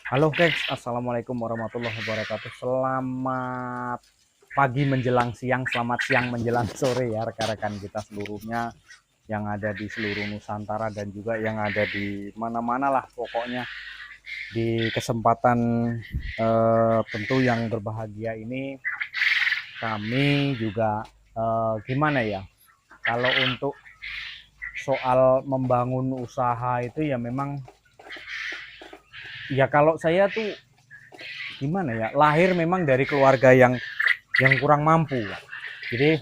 Halo guys, Assalamualaikum warahmatullahi wabarakatuh. Selamat pagi menjelang siang, selamat siang menjelang sore ya rekan-rekan kita seluruhnya yang ada di seluruh Nusantara dan juga yang ada di mana-mana lah pokoknya. Di kesempatan tentu yang berbahagia ini kami juga gimana ya, kalau untuk soal membangun usaha itu ya memang ya kalau saya tuh gimana ya, lahir memang dari keluarga yang kurang mampu. Jadi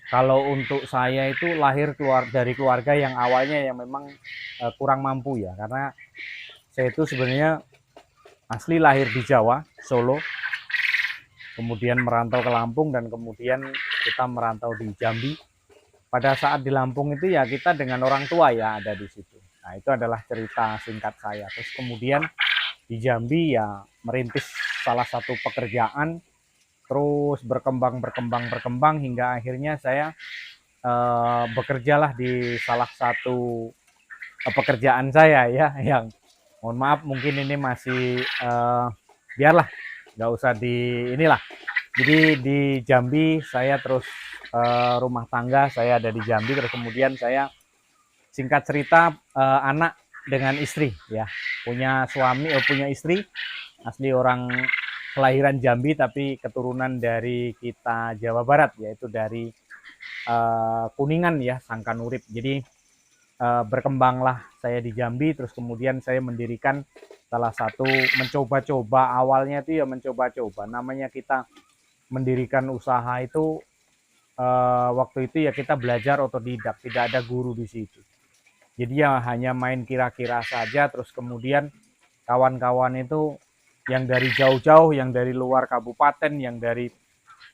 kalau untuk saya itu lahir dari keluarga yang awalnya yang memang kurang mampu ya, karena saya itu sebenarnya asli lahir di Jawa, Solo, kemudian merantau ke Lampung dan kemudian kita merantau di Jambi. Pada saat di Lampung itu ya kita dengan orang tua ya ada di situ. Nah itu adalah cerita singkat saya. Terus kemudian di Jambi ya merintis salah satu pekerjaan, terus berkembang hingga akhirnya saya bekerjalah di salah satu pekerjaan saya ya yang mohon maaf mungkin ini masih biarlah nggak usah di inilah. Jadi di Jambi saya terus rumah tangga saya ada di Jambi, terus kemudian saya singkat cerita anak dengan istri ya, punya suami punya istri asli orang kelahiran Jambi tapi keturunan dari kita Jawa Barat, yaitu dari Kuningan ya, Sangkanurip. Jadi berkembanglah saya di Jambi, terus kemudian saya mendirikan salah satu, mencoba-coba awalnya itu ya mencoba-coba. Namanya kita mendirikan usaha itu waktu itu ya kita belajar otodidak, tidak ada guru di situ. Jadi ya hanya main kira-kira saja, terus kemudian kawan-kawan itu yang dari jauh-jauh, yang dari luar kabupaten, yang dari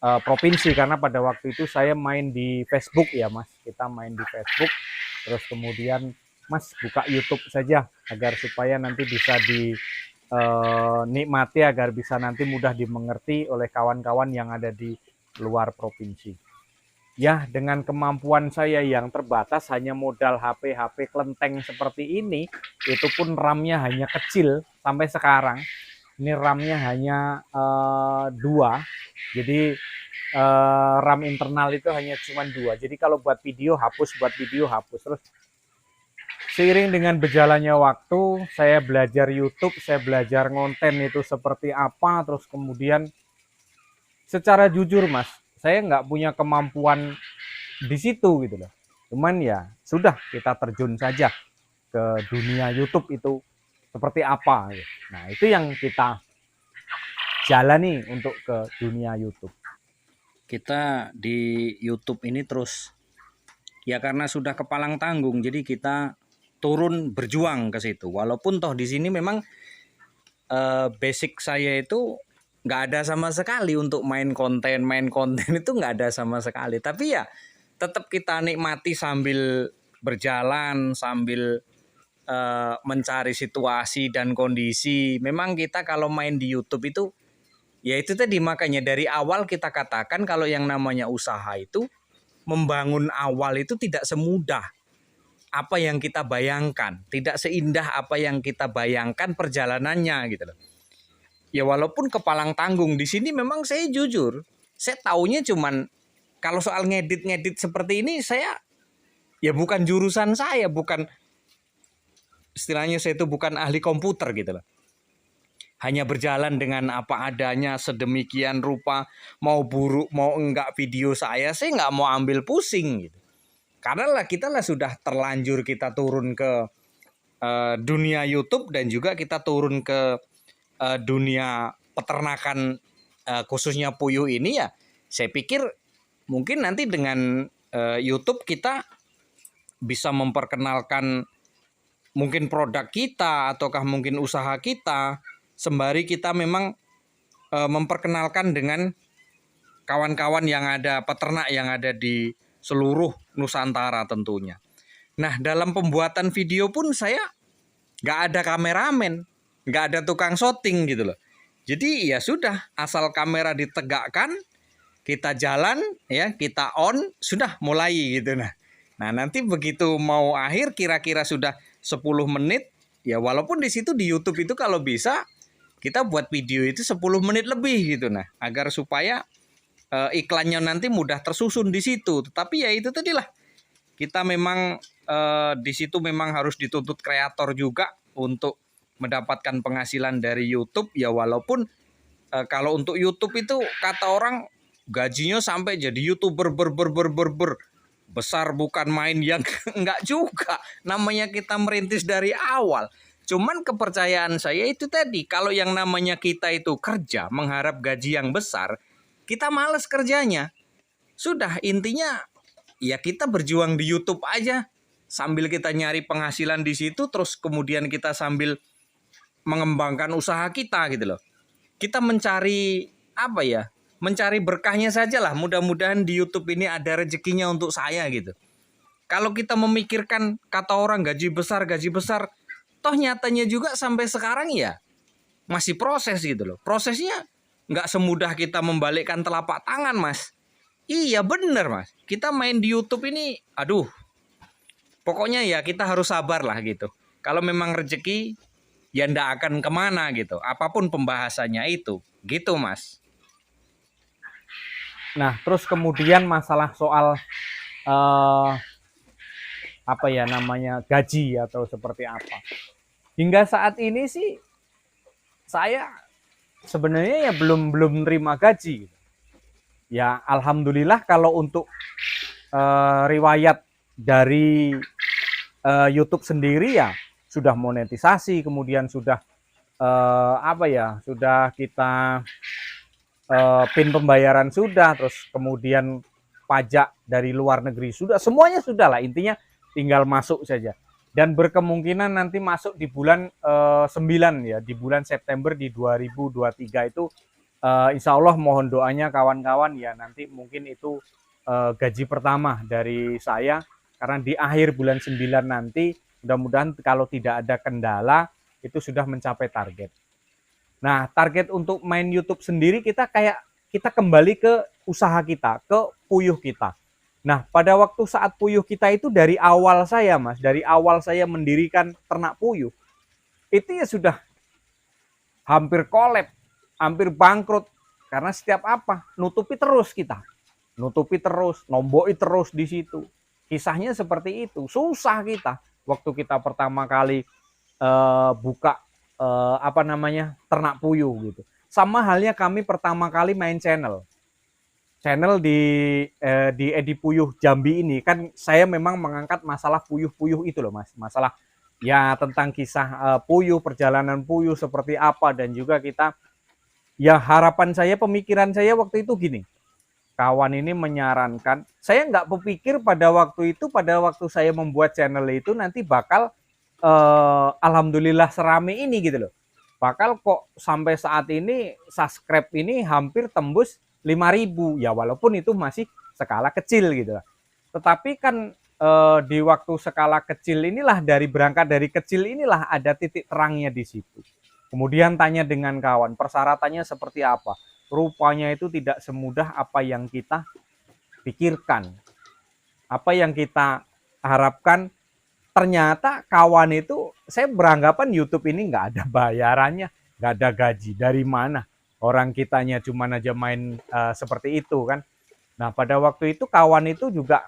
provinsi, karena pada waktu itu saya main di Facebook ya Mas, kita main di Facebook, terus kemudian Mas buka YouTube saja agar supaya nanti bisa dinikmati, agar bisa nanti mudah dimengerti oleh kawan-kawan yang ada di luar provinsi. Ya dengan kemampuan saya yang terbatas, hanya modal HP kelenteng seperti ini, itu pun RAM-nya hanya kecil sampai sekarang. Ini RAM-nya hanya dua, jadi RAM internal itu hanya cuma dua. Jadi kalau buat video hapus, buat video hapus. Terus seiring dengan berjalannya waktu, saya belajar YouTube, saya belajar konten itu seperti apa. Terus kemudian secara jujur Mas, saya nggak punya kemampuan di situ gitu loh. Cuman ya sudah, kita terjun saja ke dunia YouTube itu seperti apa. Gitu. Nah itu yang kita jalani untuk ke dunia YouTube. Kita di YouTube ini terus ya karena sudah kepalang tanggung, jadi kita turun berjuang ke situ. Walaupun toh di sini memang basic saya itu nggak ada sama sekali untuk main konten itu nggak ada sama sekali. Tapi ya tetap kita nikmati sambil berjalan, sambil mencari situasi dan kondisi. Memang kita kalau main di YouTube itu ya itu tadi, makanya dari awal kita katakan kalau yang namanya usaha itu membangun awal itu tidak semudah apa yang kita bayangkan, tidak seindah apa yang kita bayangkan perjalanannya gitu loh. Ya walaupun kepalang tanggung di sini memang saya jujur, saya taunya cuman kalau soal ngedit-ngedit seperti ini saya ya bukan jurusan saya, bukan istilahnya saya itu bukan ahli komputer gitu loh. Hanya berjalan dengan apa adanya sedemikian rupa, mau buruk mau enggak video saya nggak mau ambil pusing gitu. Karena lah kita lah sudah terlanjur kita turun ke dunia YouTube dan juga kita turun ke dunia peternakan khususnya puyuh ini ya. Saya pikir mungkin nanti dengan YouTube kita bisa memperkenalkan mungkin produk kita ataukah mungkin usaha kita sembari kita memang memperkenalkan dengan kawan-kawan yang ada, peternak yang ada di seluruh Nusantara tentunya. Nah dalam pembuatan video pun saya nggak ada kameramen, nggak ada tukang syuting gitu loh. Jadi ya sudah, asal kamera ditegakkan, kita jalan ya, kita on, sudah mulai gitu. Nah nanti begitu mau akhir kira-kira sudah 10 menit, Ya walaupun di situ di YouTube itu kalau bisa kita buat video itu 10 menit lebih gitu, nah agar supaya iklannya nanti mudah tersusun di situ. Tetapi ya itu tadilah, kita memang di situ memang harus dituntut kreator juga untuk mendapatkan penghasilan dari YouTube. Ya walaupun kalau untuk YouTube itu kata orang gajinya sampai jadi YouTuber besar, bukan main, yang enggak juga. Namanya kita merintis dari awal. Cuman kepercayaan saya itu tadi, kalau yang namanya kita itu kerja mengharap gaji yang besar, kita males kerjanya. Sudah, intinya ya kita berjuang di YouTube aja, sambil kita nyari penghasilan di situ, terus kemudian kita sambil mengembangkan usaha kita gitu loh. Kita mencari apa ya? Mencari berkahnya saja lah. Mudah-mudahan di YouTube ini ada rezekinya untuk saya gitu. Kalau kita memikirkan kata orang gaji besar, toh nyatanya juga sampai sekarang ya masih proses gitu loh. Prosesnya nggak semudah kita membalikkan telapak tangan, Mas. Iya bener, Mas. Kita main di YouTube ini, aduh, pokoknya ya kita harus sabar lah gitu. Kalau memang rezeki, ya ndak akan kemana gitu. Apapun pembahasannya itu, gitu Mas. Nah, terus kemudian masalah soal eh, apa ya namanya gaji atau seperti apa. Hingga saat ini sih saya sebenarnya ya belum terima gaji. Ya alhamdulillah kalau untuk riwayat dari YouTube sendiri ya sudah monetisasi, kemudian sudah apa ya, sudah kita PIN pembayaran sudah, terus kemudian pajak dari luar negeri sudah, semuanya sudah lah, intinya tinggal masuk saja. Dan berkemungkinan nanti masuk di bulan 9 ya, di bulan September di 2023 itu insya Allah mohon doanya kawan-kawan ya, nanti mungkin itu gaji pertama dari saya, karena di akhir bulan 9 nanti mudah-mudahan kalau tidak ada kendala itu sudah mencapai target. Nah, target untuk main YouTube sendiri kita kembali ke usaha kita, ke puyuh kita. Nah, pada waktu saat puyuh kita itu dari awal saya, Mas, dari awal saya mendirikan ternak puyuh, itu ya sudah hampir kolab, hampir bangkrut. Karena setiap apa, nutupi terus kita. Nutupi terus, nomboi terus di situ. Kisahnya seperti itu. Susah kita waktu kita pertama kali buka apa namanya ternak puyuh gitu. Sama halnya kami pertama kali main channel di Edi Puyuh Jambi ini, kan saya memang mengangkat masalah puyuh-puyuh itu loh Mas, masalah ya tentang kisah puyuh, perjalanan puyuh seperti apa, dan juga kita ya harapan saya, pemikiran saya waktu itu gini, kawan ini menyarankan, saya nggak berpikir pada waktu itu, pada waktu saya membuat channel itu nanti bakal alhamdulillah serame ini gitu loh, bakal kok sampai saat ini subscribe ini hampir tembus 5.000 ya, walaupun itu masih skala kecil gitu. Tetapi kan di waktu skala kecil inilah, berangkat dari kecil inilah ada titik terangnya di situ. Kemudian tanya dengan kawan, persyaratannya seperti apa? Rupanya itu tidak semudah apa yang kita pikirkan. Apa yang kita harapkan, ternyata kawan itu, saya beranggapan YouTube ini nggak ada bayarannya, nggak ada gaji. Dari mana? Orang kitanya cuma aja main seperti itu kan. Nah pada waktu itu kawan itu juga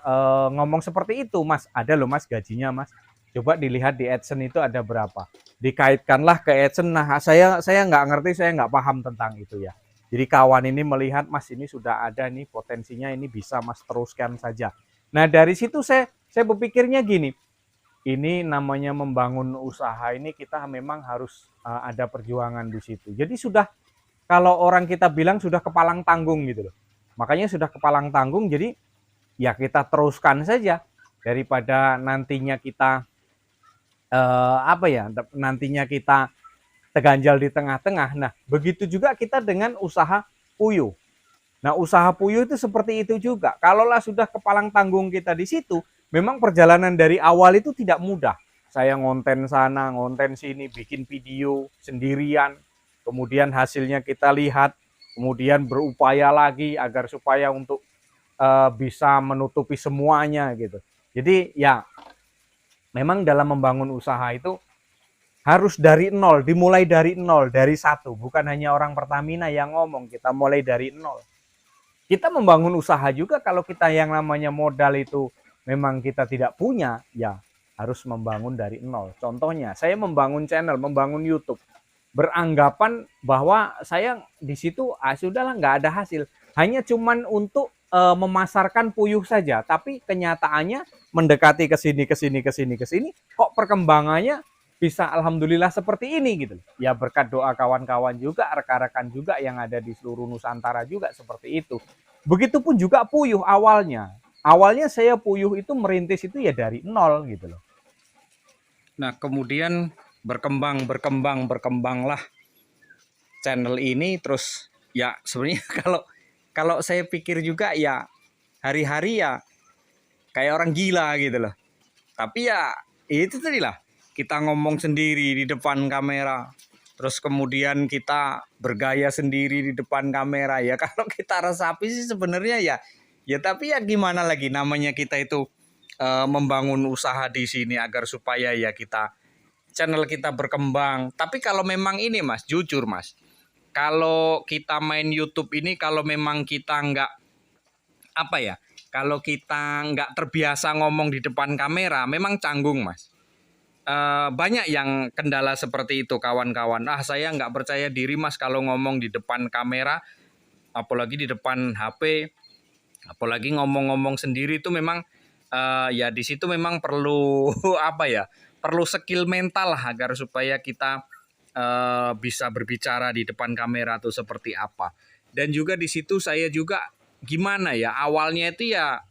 ngomong seperti itu, Mas, ada loh Mas gajinya Mas. Coba dilihat di AdSense itu ada berapa. Dikaitkanlah ke AdSense. Nah saya nggak ngerti, saya nggak paham tentang itu ya. Jadi kawan ini melihat, Mas ini sudah ada nih potensinya, ini bisa Mas teruskan saja. Nah dari situ saya berpikirnya gini, ini namanya membangun usaha ini kita memang harus ada perjuangan di situ. Jadi sudah, kalau orang kita bilang sudah kepalang tanggung gitu loh. Makanya sudah kepalang tanggung, jadi ya kita teruskan saja daripada nantinya kita apa ya, nantinya kita terganjal di tengah-tengah. Nah, begitu juga kita dengan usaha puyuh. Nah, usaha puyuh itu seperti itu juga. Kalaulah sudah kepalang tanggung kita di situ, memang perjalanan dari awal itu tidak mudah. Saya ngonten sana, ngonten sini, bikin video sendirian, kemudian hasilnya kita lihat, kemudian berupaya lagi agar supaya untuk bisa menutupi semuanya gitu. Jadi ya memang dalam membangun usaha itu harus dari nol, dimulai dari nol, dari satu. Bukan hanya orang Pertamina yang ngomong, kita mulai dari nol. Kita membangun usaha juga kalau kita yang namanya modal itu memang kita tidak punya, ya harus membangun dari nol. Contohnya, saya membangun channel, membangun YouTube, beranggapan bahwa saya di situ sudahlah nggak ada hasil, hanya cuman untuk memasarkan puyuh saja, tapi kenyataannya mendekati ke sini ke sini ke sini ke sini, kok perkembangannya bisa alhamdulillah seperti ini gitu. Ya berkat doa kawan-kawan juga, rekan-rekan juga yang ada di seluruh Nusantara juga seperti itu. Begitupun juga puyuh awalnya. Awalnya saya puyuh itu merintis itu ya dari nol gitu loh. Nah, kemudian berkembanglah channel ini, terus ya sebenarnya kalau saya pikir juga ya hari-hari ya kayak orang gila gitu loh. Tapi ya itu tadi lah, kita ngomong sendiri di depan kamera, terus kemudian kita bergaya sendiri di depan kamera. Ya kalau kita resapi sih sebenarnya ya tapi ya gimana lagi, namanya kita itu membangun usaha di sini agar supaya ya channel kita berkembang. Tapi kalau memang ini Mas, jujur Mas, kalau kita main YouTube ini, kalau memang kita nggak apa ya, kalau kita nggak terbiasa ngomong di depan kamera, memang canggung Mas. Banyak yang kendala seperti itu kawan-kawan. Saya nggak percaya diri Mas kalau ngomong di depan kamera, apalagi di depan HP, apalagi ngomong-ngomong sendiri itu memang ya di situ memang perlu apa ya, perlu skill mental lah agar supaya kita bisa berbicara di depan kamera tuh seperti apa. Dan juga di situ saya juga gimana ya, awalnya itu ya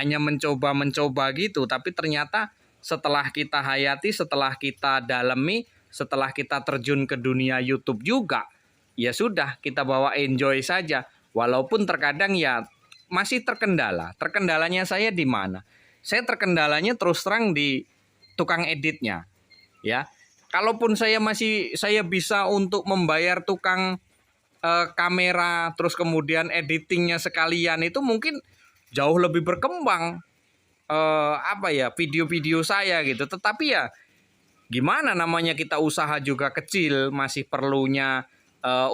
hanya mencoba gitu, tapi ternyata setelah kita hayati, setelah kita dalami, setelah kita terjun ke dunia YouTube juga, ya sudah, kita bawa enjoy saja. Walaupun terkadang ya masih terkendala. Terkendalanya saya di mana? Saya terkendalanya terus terang di tukang editnya. Ya, kalaupun saya bisa untuk membayar tukang kamera, terus kemudian editingnya sekalian, itu mungkin jauh lebih berkembang video-video saya gitu. Tetapi ya gimana, namanya kita usaha juga kecil, masih perlunya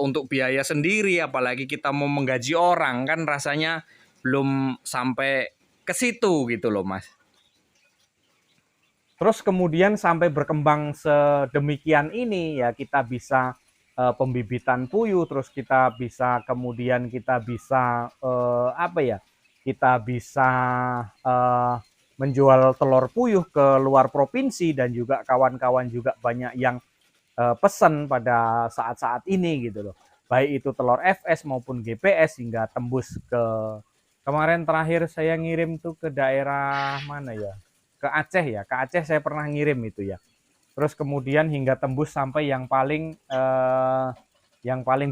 untuk biaya sendiri, apalagi kita mau menggaji orang, kan rasanya belum sampai ke situ gitu loh Mas. Terus kemudian sampai berkembang sedemikian ini ya, kita bisa pembibitan puyuh, terus kita bisa kemudian kita bisa kita bisa menjual telur puyuh ke luar provinsi, dan juga kawan-kawan juga banyak yang pesan pada saat-saat ini gitu loh. Baik itu telur FS maupun GPS, hingga tembus ke kemarin terakhir saya ngirim tuh ke daerah mana ya? Ke Aceh ya. Ke Aceh saya pernah ngirim itu ya. Terus kemudian hingga tembus sampai yang paling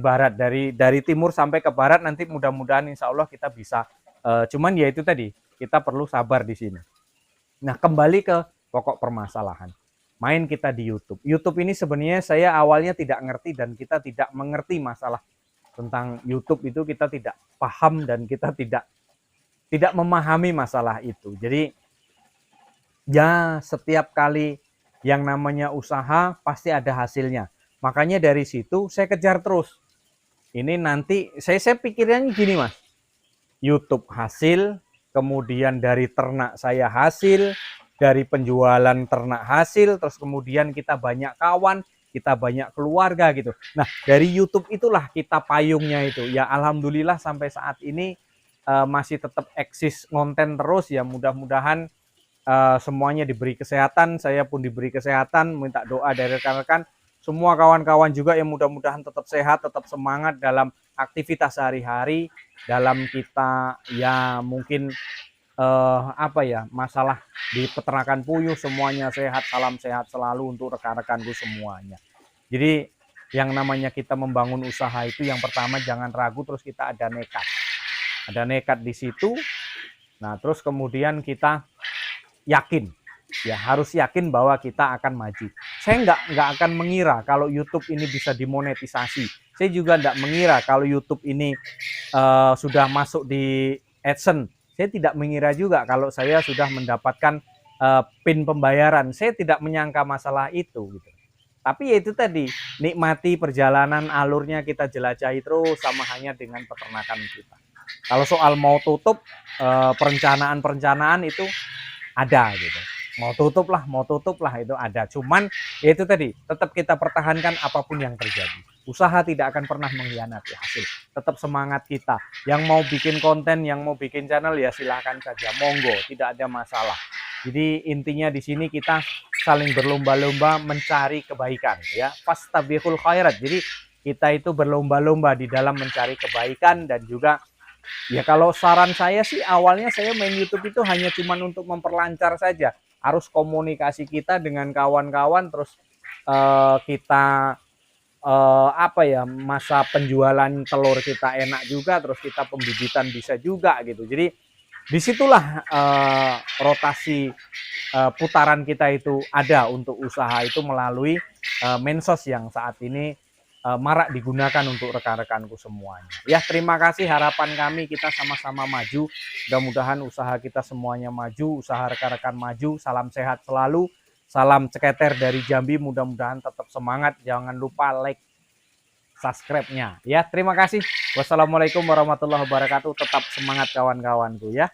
barat, dari timur sampai ke barat. Nanti mudah-mudahan insya Allah kita bisa, cuman ya itu tadi, kita perlu sabar di sini. Nah, kembali ke pokok permasalahan. Main kita di YouTube. YouTube ini sebenarnya saya awalnya tidak ngerti, dan kita tidak mengerti masalah tentang YouTube itu, kita tidak paham dan kita tidak memahami masalah itu. Jadi ya setiap kali yang namanya usaha pasti ada hasilnya. Makanya dari situ saya kejar terus. Ini nanti saya pikirnya gini Mas. YouTube hasil, kemudian dari ternak saya hasil, dari penjualan ternak hasil, terus kemudian kita banyak kawan, kita banyak keluarga gitu. Nah, dari YouTube itulah kita payungnya itu. Ya alhamdulillah sampai saat ini masih tetap eksis konten terus ya. Mudah-mudahan semuanya diberi kesehatan, saya pun diberi kesehatan, minta doa dari rekan-rekan. Semua kawan-kawan juga yang mudah-mudahan tetap sehat, tetap semangat dalam aktivitas sehari-hari, dalam kita ya mungkin masalah di peternakan puyuh, semuanya sehat, salam sehat selalu untuk rekan-rekanku semuanya. Jadi yang namanya kita membangun usaha itu, yang pertama jangan ragu, terus kita ada nekat di situ. Nah, terus kemudian kita yakin, ya harus yakin bahwa kita akan maju. Saya nggak akan mengira kalau YouTube ini bisa dimonetisasi. Saya juga nggak mengira kalau YouTube ini sudah masuk di AdSense. Saya tidak mengira juga kalau saya sudah mendapatkan PIN pembayaran. Saya tidak menyangka masalah itu gitu. Tapi ya itu tadi, nikmati perjalanan alurnya, kita jelajahi terus sama hanya dengan peternakan kita. Kalau soal mau tutup, perencanaan-perencanaan itu ada gitu. Mau tutup lah itu ada. Cuman ya itu tadi, tetap kita pertahankan apapun yang terjadi. Usaha tidak akan pernah mengkhianati hasil. Tetap semangat kita. Yang mau bikin konten, yang mau bikin channel ya silahkan saja. Monggo, tidak ada masalah. Jadi intinya di sini kita saling berlomba-lomba mencari kebaikan ya. Fastabiqul khairat. Jadi kita itu berlomba-lomba di dalam mencari kebaikan. Dan juga ya kalau saran saya sih, awalnya saya main YouTube itu hanya cuman untuk memperlancar saja arus komunikasi kita dengan kawan-kawan, terus kita apa ya, masa penjualan telur kita enak juga, terus kita pembibitan bisa juga gitu. Jadi disitulah rotasi putaran kita itu ada untuk usaha itu melalui mensos yang saat ini marak digunakan untuk rekan-rekanku semuanya. Ya, terima kasih, harapan kami kita sama-sama maju. Mudah-mudahan usaha kita semuanya maju, usaha rekan-rekan maju. Salam sehat selalu. Salam ceketer dari Jambi, mudah-mudahan tetap semangat. Jangan lupa like, subscribe-nya. Ya, terima kasih. Wassalamualaikum warahmatullahi wabarakatuh. Tetap semangat kawan-kawanku ya.